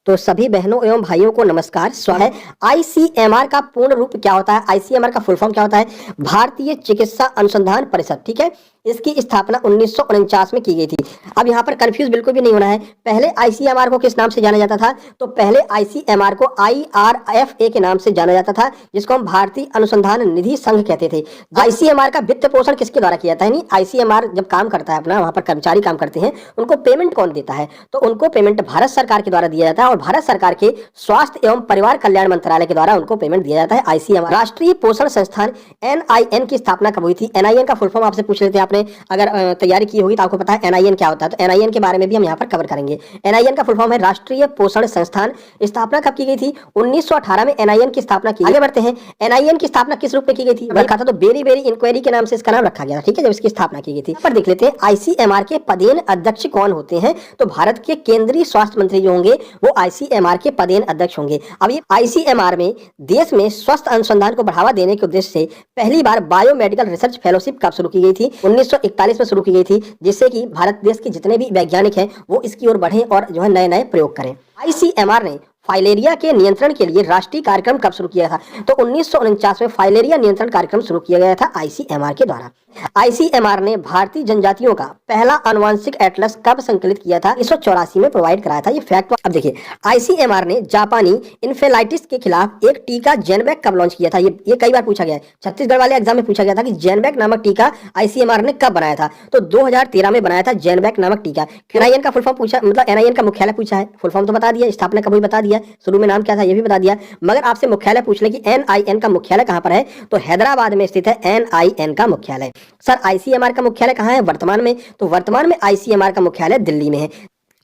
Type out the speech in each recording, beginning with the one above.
तो सभी बहनों एवं भाइयों को नमस्कार। स्वागत है। आईसीएमआर का पूर्ण रूप क्या होता है, आईसीएमआर का फुल फॉर्म क्या होता है? भारतीय चिकित्सा अनुसंधान परिषद। ठीक है, इसकी स्थापना 1949 में की गई थी। अब यहाँ पर कंफ्यूज बिल्कुल भी नहीं होना है। पहले आईसीएमआर को किस नाम से जाना जाता था? तो पहले आईसीएमआर को IRFA के नाम से जाना जाता था, जिसको हम भारतीय अनुसंधान निधि संघ कहते थे। आईसीएमआर का वित्त पोषण किसके द्वारा किया जाता है? नहीं, आईसीएमआर जब काम करता है अपना, वहां पर कर्मचारी काम करते हैं, उनको पेमेंट कौन देता है? तो उनको पेमेंट भारत सरकार के द्वारा दिया जाता है और भारत सरकार के स्वास्थ्य एवं परिवार कल्याण मंत्रालय के द्वारा उनको पेमेंट दिया जाता है। आईसीएमआर राष्ट्रीय पोषण संस्थान NIN की स्थापना कब हुई थी? NIN का फुल फॉर्म आपसे पूछ लेते हैं, आपने अगर तैयारी की होगी तो आपको पता है NIN क्या होता है। तो NIN के बारे में भी हम यहाँ पर कवर करेंगे। NIN का फुल फॉर्म है राष्ट्रीय पोषण संस्थान। स्थापना कब की गई थी? 1918 में NIN की स्थापना की। आगे बढ़ते हैं। NIN की स्थापना किस रूप में की गई थी? रखा था तो बेरी बेरी इंक्वायरी के नाम से इसका नाम रखा गया था। ठीक है, जब इसकी स्थापना की गई थी। पर देख लेते हैं आईसीएमआर के पदेन अध्यक्ष कौन होते हैं। तो भारत के केंद्रीय स्वास्थ्य मंत्री जो होंगे वो आईसीएमआर के पदेन अध्यक्ष होंगे। अब ये आईसीएमआर में देश में स्वास्थ्य अनुसंधान को बढ़ावा देने के उद्देश्य से पहली बार बायोमेडिकल रिसर्च फेलोशिप कब शुरू की गई थी? 1941 में शुरू की गई थी, जिससे कि भारत देश के जितने भी वैज्ञानिक हैं वो इसकी ओर बढ़े और जो है नए नए प्रयोग करें। आईसीएमआर ने फाइलेरिया के नियंत्रण के लिए राष्ट्रीय कार्यक्रम कब शुरू किया था? तो 1949 में फाइलेरिया नियंत्रण कार्यक्रम शुरू किया गया था आईसीएमआर के द्वारा। आईसीएमआर ने भारतीय जनजातियों का पहला आनुवंशिक एटलस कब संकलित किया था? 1984 में प्रोवाइड कराया था। ये फैक्ट। अब देखिए, आईसीएमआर ने जापानी इन्फेलाइटिस के खिलाफ एक टीका जेनबैक कब लॉन्च किया था? ये कई बार पूछा गया है। छत्तीसगढ़ वाले एग्जाम में पूछा गया था कि जेनबैक नामक टीका आईसीएमआर ने कब बनाया था? तो 2013 में बनाया था जेनबैक नामक टीका। NIN का फुल फॉर्म पूछा, मतलब NIN का मुख्यालय पूछा है। फुल फॉर्म तो बता दिया, स्थापना कब हुई बता दिया, शुरू में नाम क्या था ये भी बता दिया। मगर आपसे मुख्यालय पूछ ले कि NIN का मुख्यालय कहां पर है, तो हैदराबाद में स्थित है NIN का मुख्यालय। सर आईसीएमआर का मुख्यालय कहां है वर्तमान में? तो वर्तमान में आईसीएमआर का मुख्यालय दिल्ली में है।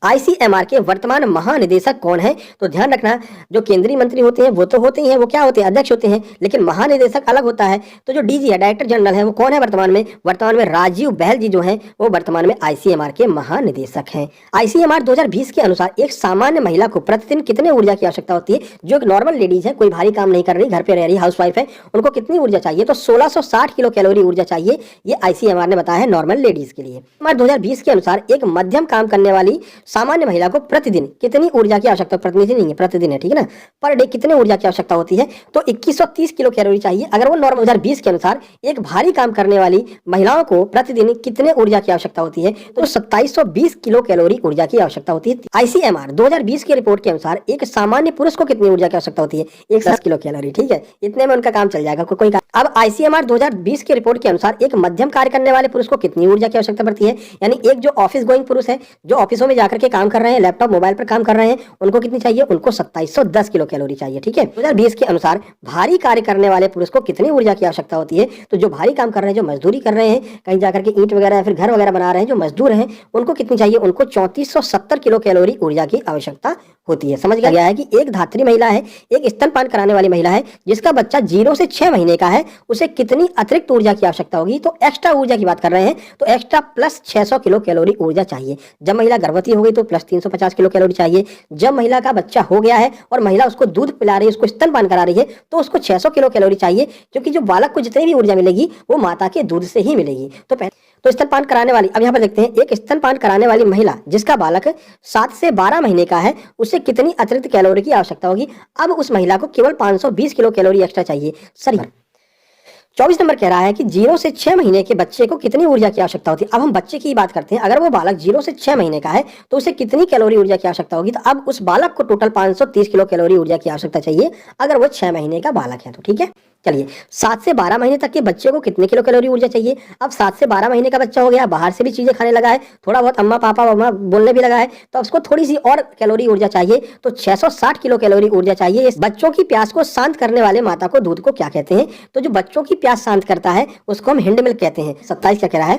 आईसीएमआर के वर्तमान महानिदेशक कौन है? तो ध्यान रखना, जो केंद्रीय मंत्री होते हैं वो तो होते ही हैं, वो क्या होते हैं? अध्यक्ष होते हैं, लेकिन महानिदेशक अलग होता है। तो जो डीजी है, डायरेक्टर जनरल है, वो कौन है वर्तमान में? वर्तमान में राजीव बहल जी जो हैं वो वर्तमान में आईसीएमआर के महानिदेशक हैं। आईसीएमआर 2020 के अनुसार एक सामान्य महिला को प्रतिदिन कितने ऊर्जा की आवश्यकता होती है? जो एक नॉर्मल लेडीज है, कोई भारी काम नहीं कर रही, घर पे रह रही, हाउसवाइफ है, उनको कितनी ऊर्जा चाहिए? तो 1660 किलो कैलोरी ऊर्जा चाहिए। ये आईसीएमआर ने बताया है नॉर्मल लेडीज के लिए। 2020 के अनुसार एक मध्यम काम करने वाली सामान्य महिला को प्रतिदिन कितनी ऊर्जा की आवश्यकता? प्रतिनिधि नहीं है, प्रतिदिन है, ठीक है ना। पर डे कितने ऊर्जा की आवश्यकता होती है? तो 2130 किलो कैलोरी चाहिए। अगर वो नॉर्मल 2020 के अनुसार एक भारी काम करने वाली महिलाओं को प्रतिदिन कितने ऊर्जा की आवश्यकता होती है? तो 2720 किलो कैलोरी ऊर्जा की आवश्यकता होती है। आईसीएमआर 2020 की रिपोर्ट के अनुसार एक सामान्य पुरुष को कितनी ऊर्जा की आवश्यकता होती है? 110 किलो कैलोरी। ठीक है, इतने में उनका काम चल जाएगा कोई काम। अब आईसीएमआर 2020 की रिपोर्ट के अनुसार एक मध्यम कार्य करने वाले पुरुष को कितनी ऊर्जा की आवश्यकता पड़ती है? यानी एक जो ऑफिस गोइंग पुरुष है, जो ऑफिसों में जाकर के काम कर रहे हैं, लैपटॉप मोबाइल पर काम कर रहे हैं, उनको कितनी चाहिए? उनको 2710 किलो कैलोरी चाहिए। ठीक है, 2020 के अनुसार भारी कार्य करने वाले पुरुष को कितनी ऊर्जा की आवश्यकता होती है? तो जो भारी काम कर रहे हैं, जो मजदूरी कर रहे हैं, कहीं जाकर के ईंट वगैरह या फिर घर वगैरह बना रहे हैं, जो मजदूर हैं, उनको कितनी चाहिए? उनको 3470 किलो कैलोरी ऊर्जा की आवश्यकता होती है। समझ गया है कि एक धात्री महिला है, एक स्तनपान कराने वाली महिला है, जिसका बच्चा 0 से 6 महीने का है, उसे कितनी अतिरिक्त ऊर्जा की आवश्यकता होगी? तो एक्स्ट्रा ऊर्जा की बात कर रहे हैं, तो एक्स्ट्रा प्लस 600 किलो कैलोरी ऊर्जा चाहिए। जब महिला गर्भवती हो गई तो प्लस 350 किलो कैलोरी चाहिए। जब महिला का बच्चा हो गया है और महिला उसको दूध पिला रही है, उसको स्तनपान करा रही है, तो उसको 600 किलो कैलोरी चाहिए, क्योंकि जो बालक को जितनी भी ऊर्जा मिलेगी वो माता के दूध से ही मिलेगी। तो स्तनपान कराने वाली, अब यहाँ पर देखते हैं, एक स्तनपान कराने वाली महिला जिसका बालक 7 से 12 महीने का है, उसे कितनी अतिरिक्त कैलोरी की आवश्यकता होगी? अब उस महिला को केवल 520 किलो कैलोरी एक्स्ट्रा चाहिए। सर 24 नंबर कह रहा है कि 0 से 6 महीने के बच्चे को कितनी ऊर्जा की आवश्यकता होती है? अब हम बच्चे की बात करते हैं। अगर वो बालक 0 से 6 महीने का है तो उसे कितनी कैलोरी ऊर्जा की आवश्यकता होगी? तो अब उस बालक को टोटल 530 किलो कैलोरी ऊर्जा की आवश्यकता चाहिए, अगर वो 6 महीने का बालक है तो। ठीक है, चलिए 7 से 12 महीने तक के बच्चे को कितने किलो कैलोरी ऊर्जा चाहिए? अब 7 से 12 महीने का बच्चा हो गया, बाहर से भी चीजें खाने लगा है, थोड़ा बहुत अम्मा पापा मम्मा बोलने भी लगा है, तो उसको थोड़ी सी और कैलोरी ऊर्जा चाहिए, तो 660 किलो कैलोरी ऊर्जा चाहिए। इस बच्चों की प्यास को शांत करने वाले माता को दूध को क्या कहते हैं? तो जो बच्चों की प्यास शांत करता है उसको हम हिंड मिल्क कहते हैं। 27 क्या कह रहा है?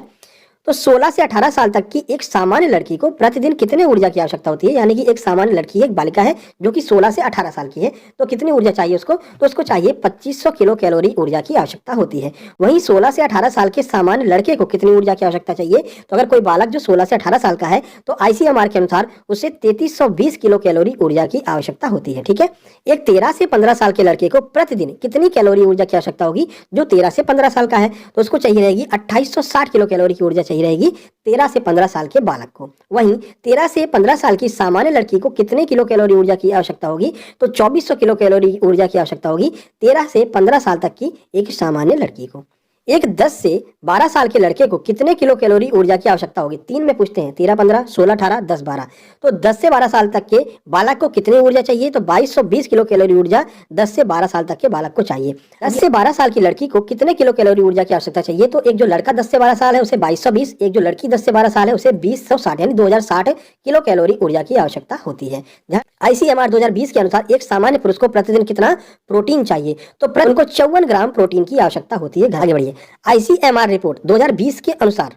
तो 16 से 18 साल तक की एक सामान्य लड़की को प्रतिदिन कितने ऊर्जा की आवश्यकता होती है? यानी कि एक सामान्य लड़की है, एक बालिका है जो कि 16 से 18 साल की है, तो कितनी ऊर्जा चाहिए उसको? तो उसको चाहिए 2500 किलो कैलोरी ऊर्जा की आवश्यकता होती है। वहीं 16 से 18 साल के सामान्य लड़के को कितनी ऊर्जा की आवश्यकता चाहिए? तो अगर कोई बालक जो 16 से 18 साल का है तो आईसीएमआर के अनुसार उसे 3320 किलो कैलोरी ऊर्जा की आवश्यकता होती है। ठीक है, एक 13 से 15 साल के लड़के को प्रतिदिन कितनी कैलोरी ऊर्जा की आवश्यकता होगी? जो 13 से 15 साल का है तो उसको चाहिए रहेगी 2860 किलो कैलोरी की ऊर्जा चाहिए। सही रहेगी 13 से 15 साल के बालक को। वहीं 13 से 15 साल की सामान्य लड़की को कितने किलो कैलोरी ऊर्जा की आवश्यकता होगी? तो 2400 किलो कैलोरी ऊर्जा की आवश्यकता होगी 13 से 15 साल तक की एक सामान्य लड़की को। एक 10 से 12 साल के लड़के को कितने किलो कैलोरी ऊर्जा की आवश्यकता होगी? 3 में पूछते हैं, 13 15 16 18 10 12। तो 10 से 12 साल तक के बालक को कितनी ऊर्जा चाहिए? तो 2220 किलो कैलोरी ऊर्जा 10 से 12 साल तक के बालक को चाहिए। 10 से 12 साल की लड़की को कितने किलो कैलोरी ऊर्जा की आवश्यकता चाहिए? तो एक जो लड़का 10 से 12 साल है उसे 2220, एक जो लड़की 10 से 12 साल है उसे 2060 यानी 2060 किलो कैलोरी ऊर्जा की आवश्यकता होती है। ICMR 2020 के अनुसार एक सामान्य पुरुष को प्रतिदिन कितना प्रोटीन चाहिए? तो उनको 54 ग्राम प्रोटीन की आवश्यकता होती है। आगे बढ़िए। ICMR रिपोर्ट 2020 के अनुसार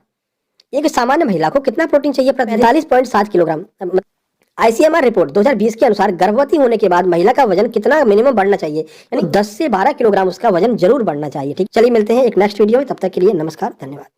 एक सामान्य महिला को कितना प्रोटीन चाहिए? 45.7 किलोग्राम। ICMR रिपोर्ट 2020 के अनुसार गर्भवती होने के बाद महिला का वजन कितना मिनिमम बढ़ना चाहिए? यानी 10 से 12 किलोग्राम उसका वजन जरूर बढ़ना चाहिए। ठीक, चलिए मिलते हैं एक नेक्स्ट वीडियो में, तब तक के लिए नमस्कार, धन्यवाद।